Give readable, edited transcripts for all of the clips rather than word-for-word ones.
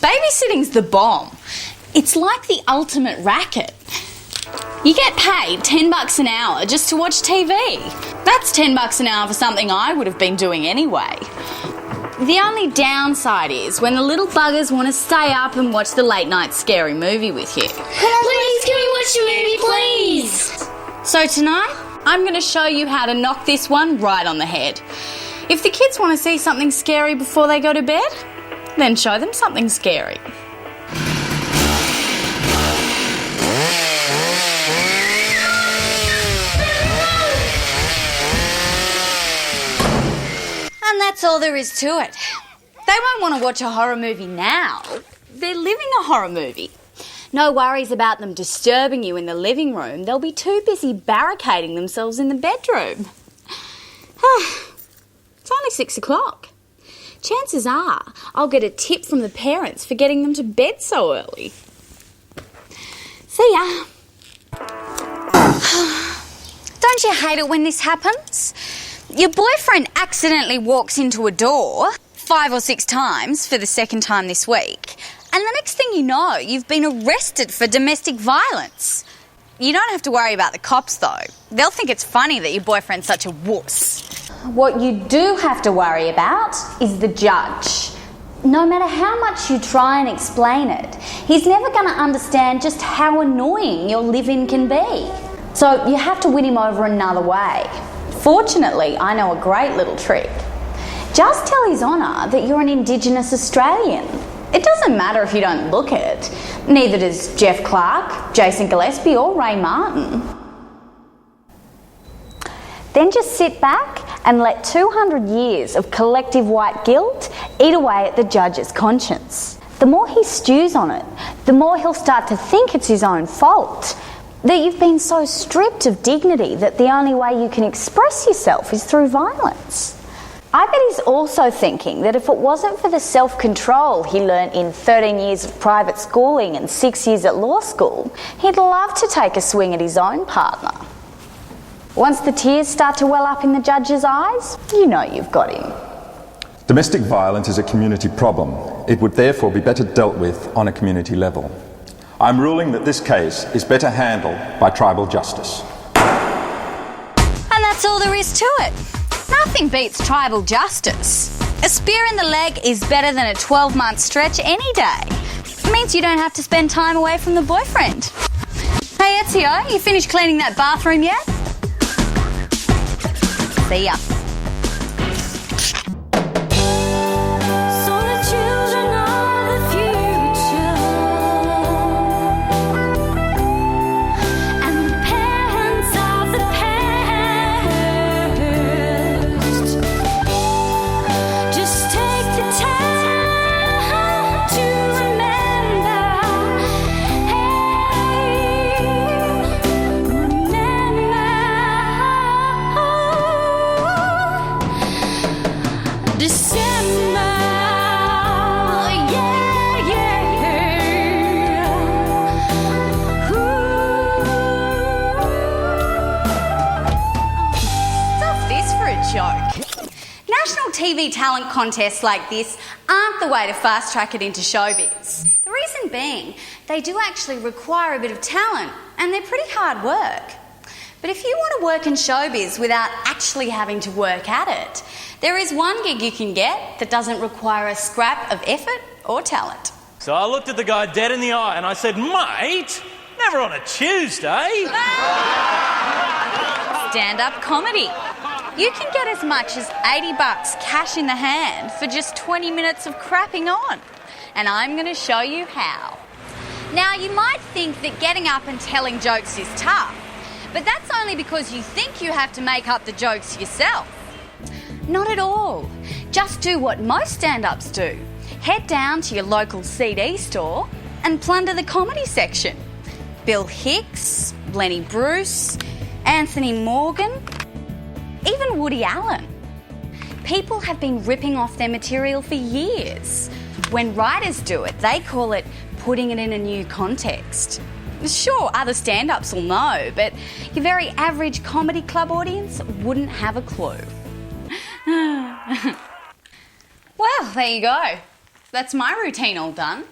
Babysitting's the bomb. It's like the ultimate racket. You get paid $10 an hour just to watch TV. That's $10 an hour for something I would have been doing anyway. The only downside is when the little buggers want to stay up and watch the late night scary movie with you. Please, can we watch the movie, please? So tonight, I'm going to show you how to knock this one right on the head. If the kids want to see something scary before they go to bed, then show them something scary. And that's all there is to it. They won't want to watch a horror movie now. They're living a horror movie. No worries about them disturbing you in the living room. They'll be too busy barricading themselves in the bedroom. It's only 6 o'clock. Chances are I'll get a tip from the parents for getting them to bed so early. See ya. Don't you hate it when this happens? Your boyfriend accidentally walks into a door 5 or 6 times for the second time this week, and the next thing you know, you've been arrested for domestic violence. You don't have to worry about the cops, though. They'll think it's funny that your boyfriend's such a wuss. What you do have to worry about is the judge. No matter how much you try and explain it, he's never going to understand just how annoying your live-in can be. So you have to win him over another way. Fortunately, I know a great little trick. Just tell His Honour that you're an Indigenous Australian. It doesn't matter if you don't look it. Neither does Jeff Clark, Jason Gillespie or Ray Martin. Then just sit back and let 200 years of collective white guilt eat away at the judge's conscience. The more he stews on it, the more he'll start to think it's his own fault. That you've been so stripped of dignity that the only way you can express yourself is through violence. I bet he's also thinking that if it wasn't for the self-control he learnt in 13 years of private schooling and 6 years at law school, he'd love to take a swing at his own partner. Once the tears start to well up in the judge's eyes, you know you've got him. Domestic violence is a community problem. It would therefore be better dealt with on a community level. I'm ruling that this case is better handled by tribal justice. And that's all there is to it. Nothing beats tribal justice. A spear in the leg is better than a 12-month stretch any day. It means you don't have to spend time away from the boyfriend. Hey Ezio, you finished cleaning that bathroom yet? See ya. National TV talent contests like this aren't the way to fast track it into showbiz. The reason being, they do actually require a bit of talent and they're pretty hard work. But if you want to work in showbiz without actually having to work at it, there is one gig you can get that doesn't require a scrap of effort or talent. So I looked at the guy dead in the eye and I said, mate, never on a Tuesday. Stand-up comedy. You can get as much as $80 cash in the hand for just 20 minutes of crapping on. And I'm going to show you how. Now, you might think that getting up and telling jokes is tough, but that's only because you think you have to make up the jokes yourself. Not at all. Just do what most stand-ups do. Head down to your local CD store and plunder the comedy section. Bill Hicks, Lenny Bruce, Anthony Morgan, even Woody Allen. People have been ripping off their material for years. When writers do it, they call it putting it in a new context. Sure, other stand-ups will know, but your very average comedy club audience wouldn't have a clue. Well, there you go. That's my routine all done.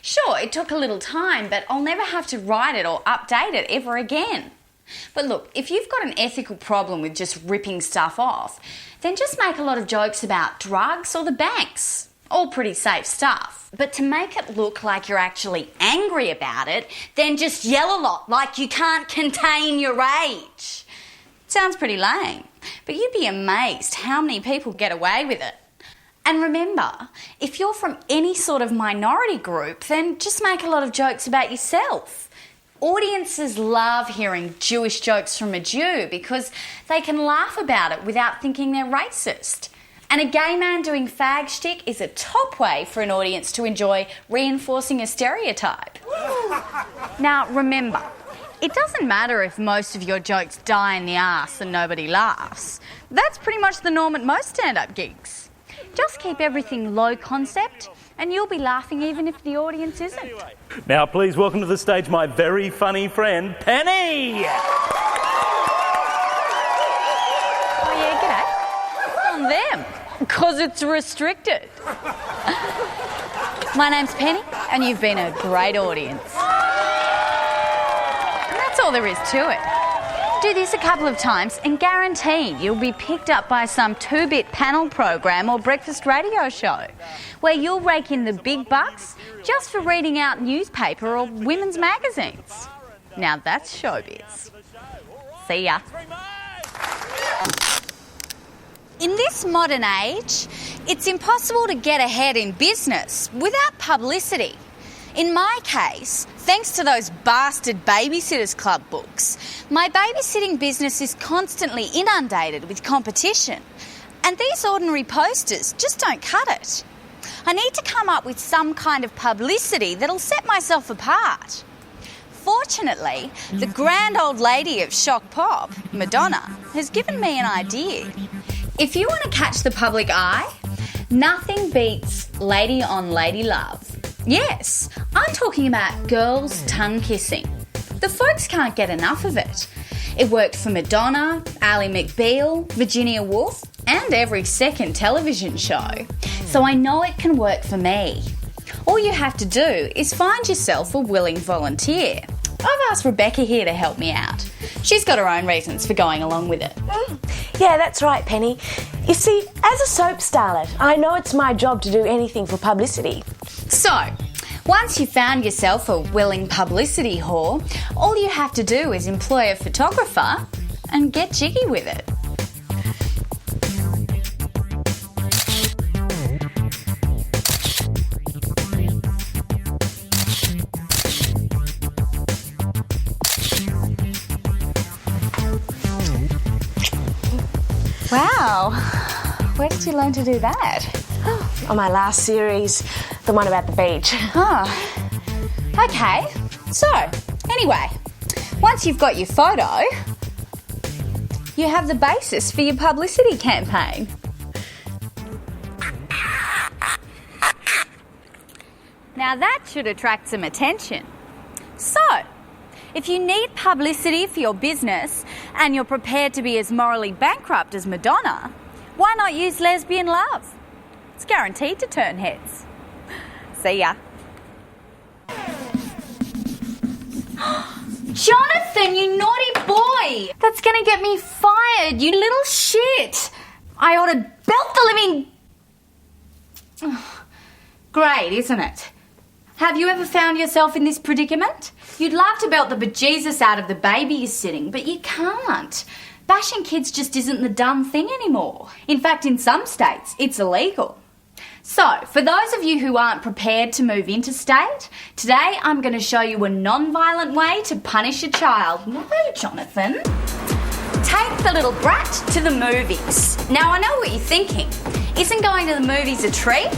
Sure, it took a little time, but I'll never have to write it or update it ever again. But look, if you've got an ethical problem with just ripping stuff off, then just make a lot of jokes about drugs or the banks. All pretty safe stuff. But to make it look like you're actually angry about it, then just yell a lot like you can't contain your rage. Sounds pretty lame, but you'd be amazed how many people get away with it. And remember, if you're from any sort of minority group, then just make a lot of jokes about yourself. Audiences love hearing Jewish jokes from a Jew because they can laugh about it without thinking they're racist. And a gay man doing fag shtick is a top way for an audience to enjoy reinforcing a stereotype. Now remember, it doesn't matter if most of your jokes die in the arse and nobody laughs. That's pretty much the norm at most stand-up gigs. Just keep everything low concept and you'll be laughing even if the audience isn't. Now, please welcome to the stage my very funny friend, Penne. Oh yeah, g'day. It's on them, because it's restricted. My name's Penny and you've been a great audience. And that's all there is to it. Do this a couple of times and guarantee you'll be picked up by some 2-bit panel program or breakfast radio show where you'll rake in the big bucks just for reading out newspaper or women's magazines. Now that's showbiz. See ya. In this modern age, it's impossible to get ahead in business without publicity. In my case, thanks to those bastard Babysitters Club books, my babysitting business is constantly inundated with competition, and these ordinary posters just don't cut it. I need to come up with some kind of publicity that'll set myself apart. Fortunately, the grand old lady of shock pop, Madonna, has given me an idea. If you want to catch the public eye, nothing beats lady on lady love. Yes, I'm talking about girls' tongue kissing. The folks can't get enough of it. It worked for Madonna, Ally McBeal, Virginia Woolf, and every second television show. So I know it can work for me. All you have to do is find yourself a willing volunteer. I've asked Rebecca here to help me out. She's got her own reasons for going along with it. Yeah, that's right, Penny. You see, as a soap starlet, I know it's my job to do anything for publicity. So, once you've found yourself a willing publicity whore, all you have to do is employ a photographer and get jiggy with it. Wow, where did you learn to do that? On my last series, the one about the beach. Oh, okay. So, anyway, once you've got your photo, you have the basis for your publicity campaign. Now that should attract some attention. So, if you need publicity for your business and you're prepared to be as morally bankrupt as Madonna, why not use lesbian love? It's guaranteed to turn heads. See ya. Jonathan, you naughty boy! That's gonna get me fired, you little shit! I ought to belt the living... Great, isn't it? Have you ever found yourself in this predicament? You'd love to belt the bejesus out of the baby you're sitting, but you can't. Bashing kids just isn't the done thing anymore. In fact, in some states, it's illegal. So, for those of you who aren't prepared to move interstate, today I'm going to show you a non-violent way to punish a child. No, Jonathan. Take the little brat to the movies. Now, I know what you're thinking. Isn't going to the movies a treat?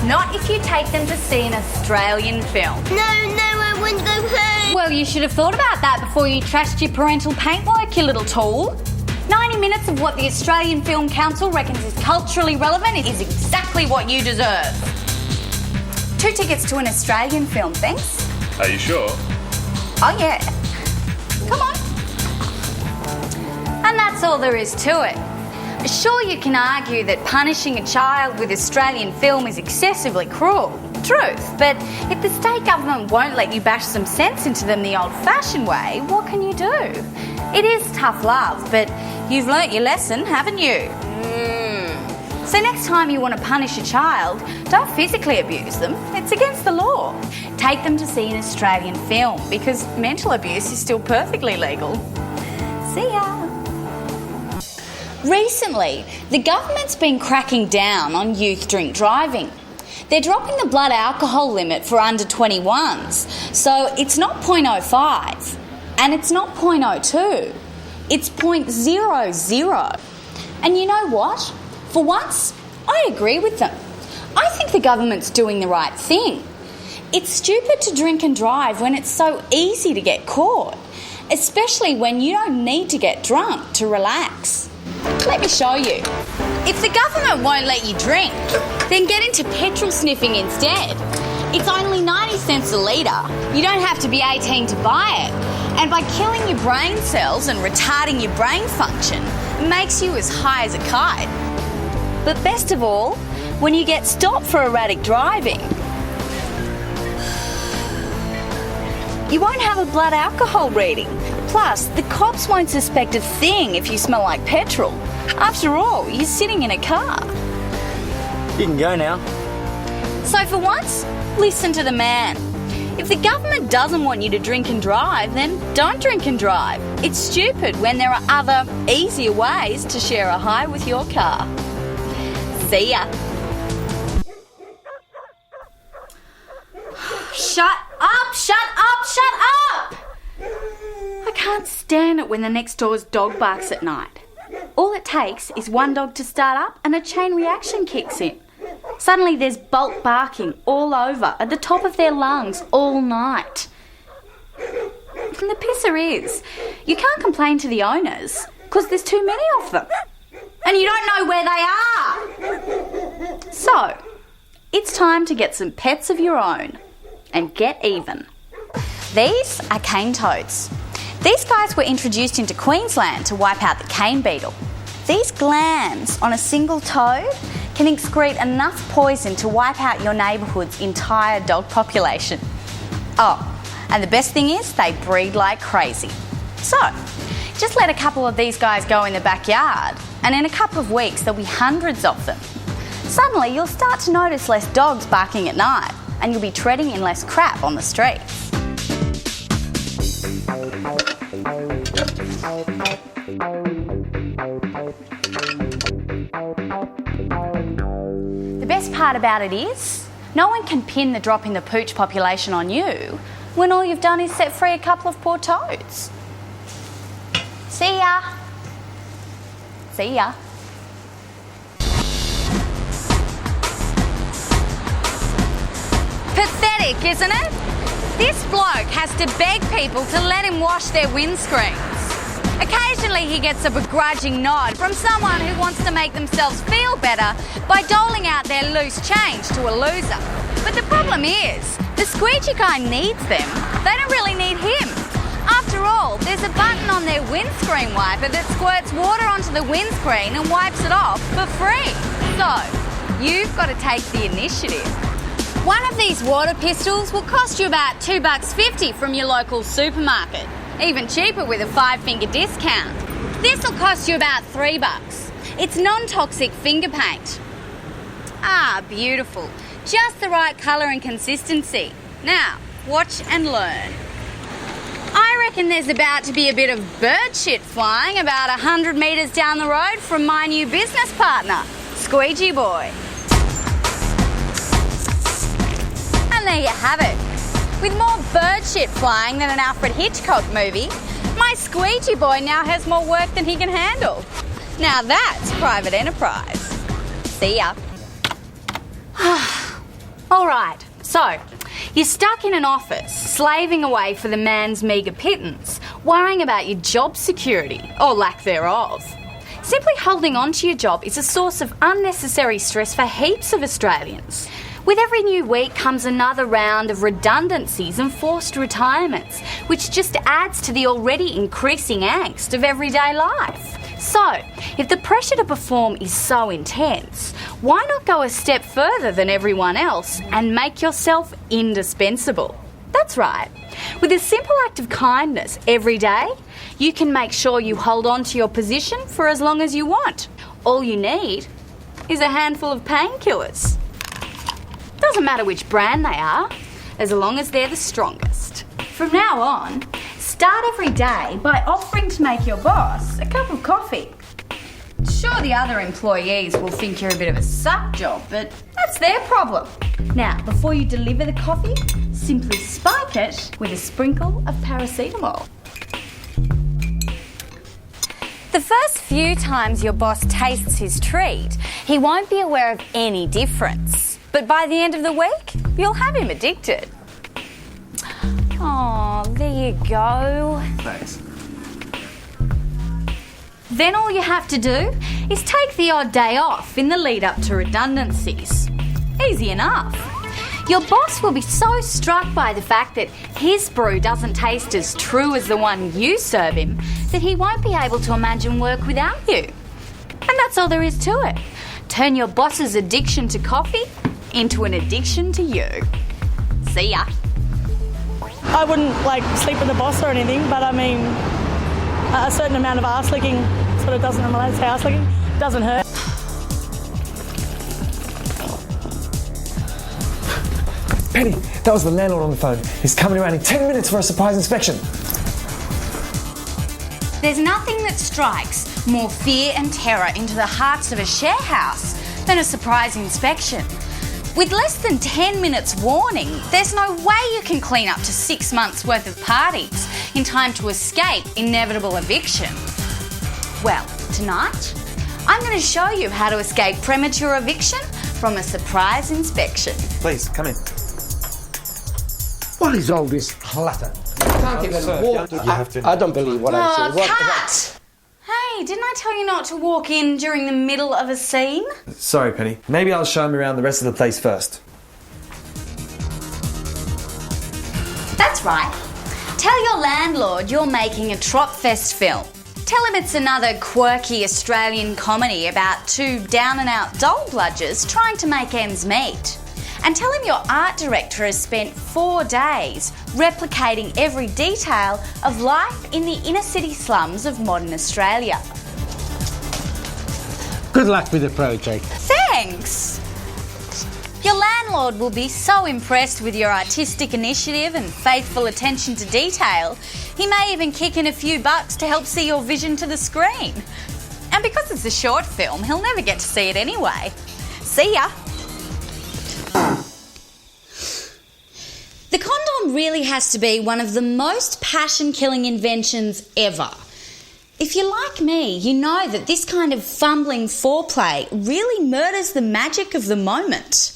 Not if you take them to see an Australian film. No, I want to go home. Well, you should have thought about that before you trashed your parental paintwork, you little tool. 90 minutes of what the Australian Film Council reckons is culturally relevant is exactly what you deserve. 2 tickets to an Australian film, thanks. Are you sure? Oh, yeah. Come on. And that's all there is to it. Sure, you can argue that punishing a child with Australian film is excessively cruel. truth. But if the state government won't let you bash some sense into them the old-fashioned way, what can you do? It is tough love, but you've learnt your lesson, haven't you? So next time you want to punish a child, don't physically abuse them. It's against the law. Take them to see an Australian film, because mental abuse is still perfectly legal. See ya. Recently, the government's been cracking down on youth drink driving. They're dropping the blood alcohol limit for under 21s, so it's not 0.05 and it's not 0.02, it's 0.00. And you know what? For once, I agree with them. I think the government's doing the right thing. It's stupid to drink and drive when it's so easy to get caught, especially when you don't need to get drunk to relax. Let me show you. If the government won't let you drink, then get into petrol sniffing instead. It's only 90 cents a litre. You don't have to be 18 to buy it. And by killing your brain cells and retarding your brain function, it makes you as high as a kite. But best of all, when you get stopped for erratic driving, you won't have a blood alcohol reading. Plus, the cops won't suspect a thing if you smell like petrol. After all, you're sitting in a car. You can go now. So for once, listen to the man. If the government doesn't want you to drink and drive, then don't drink and drive. It's stupid when there are other, easier ways to share a high with your car. See ya. Shut up, shut up, shut up! I can't stand it when the next door's dog barks at night. All it takes is one dog to start up and a chain reaction kicks in. Suddenly there's bulk barking all over at the top of their lungs all night. And the pisser is, you can't complain to the owners because there's too many of them. And you don't know where they are. So, it's time to get some pets of your own and get even. These are cane toads. These guys were introduced into Queensland to wipe out the cane beetle. These glands on a single toad can excrete enough poison to wipe out your neighbourhood's entire dog population. Oh, and the best thing is they breed like crazy. So, just let a couple of these guys go in the backyard and in a couple of weeks there'll be hundreds of them. Suddenly you'll start to notice less dogs barking at night and you'll be treading in less crap on the streets. The best part about it is, no one can pin the drop in the pooch population on you when all you've done is set free a couple of poor toads. See ya. See ya. Pathetic, isn't it? This bloke has to beg people to let him wash their windscreens. Occasionally he gets a begrudging nod from someone who wants to make themselves feel better by doling out their loose change to a loser. But the problem is, the squeegee guy needs them. They don't really need him. After all, there's a button on their windscreen wiper that squirts water onto the windscreen and wipes it off for free. So, you've got to take the initiative. One of these water pistols will cost you about $2.50 from your local supermarket. Even cheaper with a 5-finger discount. This'll cost you about $3. It's non-toxic finger paint. Ah, beautiful. Just the right colour and consistency. Now, watch and learn. I reckon there's about to be a bit of bird shit flying about 100 metres down the road from my new business partner, Squeegee Boy. And there you have it. With more bird shit flying than an Alfred Hitchcock movie, my Squeegee Boy now has more work than he can handle. Now that's private enterprise. See ya. All right, so you're stuck in an office, slaving away for the man's meagre pittance, worrying about your job security, or lack thereof. Simply holding on to your job is a source of unnecessary stress for heaps of Australians. With every new week comes another round of redundancies and forced retirements, which just adds to the already increasing angst of everyday life. So, if the pressure to perform is so intense, why not go a step further than everyone else and make yourself indispensable? That's right. With a simple act of kindness every day, you can make sure you hold on to your position for as long as you want. All you need is a handful of painkillers. Doesn't matter which brand they are, as long as they're the strongest. From now on, start every day by offering to make your boss a cup of coffee. Sure, the other employees will think you're a bit of a suck job, but that's their problem. Now, before you deliver the coffee, simply spike it with a sprinkle of paracetamol. The first few times your boss tastes his treat, he won't be aware of any difference. But by the end of the week, you'll have him addicted. Oh, there you go. Thanks. Then all you have to do is take the odd day off in the lead up to redundancies. Easy enough. Your boss will be so struck by the fact that his brew doesn't taste as true as the one you serve him that he won't be able to imagine work without you. And that's all there is to it. Turn your boss's addiction to coffee into an addiction to you. See ya. I wouldn't sleep with the boss or anything, but I mean, a certain amount of arse licking sort of doesn't relate to arse licking. Doesn't hurt. Penny, that was the landlord on the phone. He's coming around in 10 minutes for a surprise inspection. There's nothing that strikes more fear and terror into the hearts of a share house than a surprise inspection. With less than 10 minutes warning, there's no way you can clean up to 6 months' worth of parties in time to escape inevitable eviction. Well, tonight, I'm going to show you how to escape premature eviction from a surprise inspection. Please, come in. What is all this clutter? Can't even walk. I don't believe what I see. Cut! Hey, didn't I tell you not to walk in during the middle of a scene? Sorry, Penny. Maybe I'll show him around the rest of the place first. That's right. Tell your landlord you're making a Tropfest film. Tell him it's another quirky Australian comedy about two down-and-out doll bludgers trying to make ends meet. And tell him your art director has spent 4 days replicating every detail of life in the inner city slums of modern Australia. Good luck with the project. Thanks! Your landlord will be so impressed with your artistic initiative and faithful attention to detail, he may even kick in a few bucks to help see your vision to the screen. And because it's a short film, he'll never get to see it anyway. See ya! The condom really has to be one of the most passion-killing inventions ever. If you're like me, you know that this kind of fumbling foreplay really murders the magic of the moment.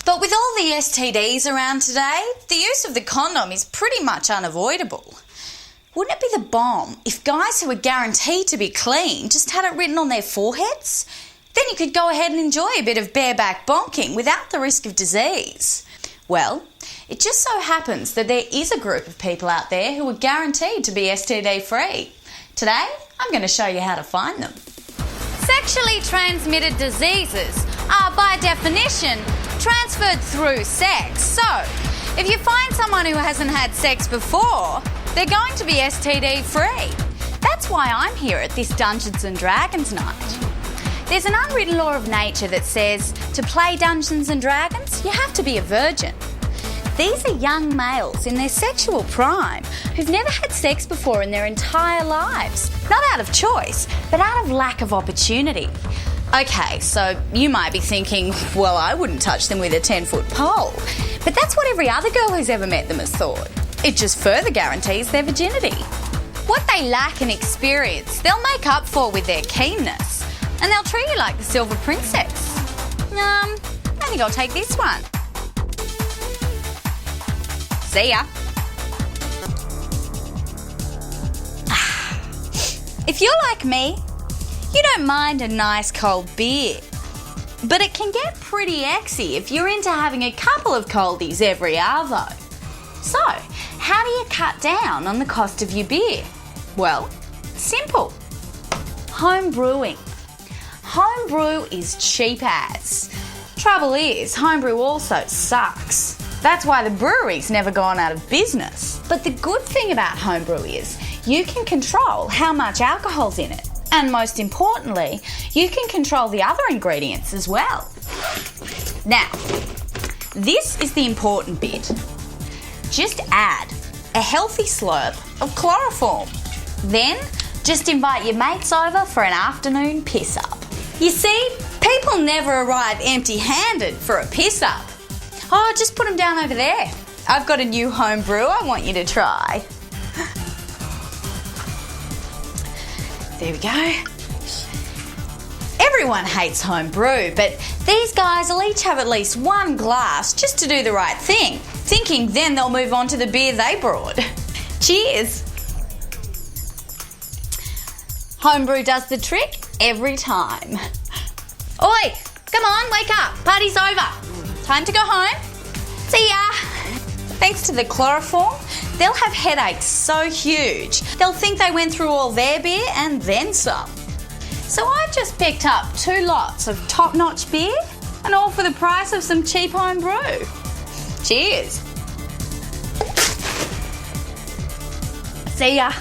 But with all the STDs around today, the use of the condom is pretty much unavoidable. Wouldn't it be the bomb if guys who were guaranteed to be clean just had it written on their foreheads? Then you could go ahead and enjoy a bit of bareback bonking without the risk of disease. Well, it just so happens that there is a group of people out there who are guaranteed to be STD free. Today, I'm going to show you how to find them. Sexually transmitted diseases are, by definition, transferred through sex. So, if you find someone who hasn't had sex before, they're going to be STD free. That's why I'm here at this Dungeons and Dragons night. There's an unwritten law of nature that says to play Dungeons and Dragons, you have to be a virgin. These are young males in their sexual prime who've never had sex before in their entire lives. Not out of choice, but out of lack of opportunity. Okay, so you might be thinking, well, I wouldn't touch them with a 10-foot pole. But that's what every other girl who's ever met them has thought. It just further guarantees their virginity. What they lack in experience, they'll make up for with their keenness. And they'll treat you like the Silver Princess. I think I'll take this one. See ya. If you're like me, you don't mind a nice cold beer. But it can get pretty exy if you're into having a couple of coldies every hour though. So, how do you cut down on the cost of your beer? Well, simple. Home brewing. Home brew is cheap as. Trouble is, homebrew also sucks. That's why the brewery's never gone out of business. But the good thing about homebrew is you can control how much alcohol's in it. And most importantly, you can control the other ingredients as well. Now, this is the important bit. Just add a healthy slurp of chloroform. Then, just invite your mates over for an afternoon piss-up. You see, people never arrive empty-handed for a piss-up. Oh, just put them down over there. I've got a new home brew I want you to try. There we go. Everyone hates home brew, but these guys will each have at least one glass just to do the right thing, thinking then they'll move on to the beer they brought. Cheers. Homebrew does the trick every time. Oi, come on, wake up. Party's over. Time to go home. See ya. Thanks to the chloroform, they'll have headaches so huge, they'll think they went through all their beer and then some. So I've just picked up 2 lots of top-notch beer, and all for the price of some cheap home brew. Cheers. See ya.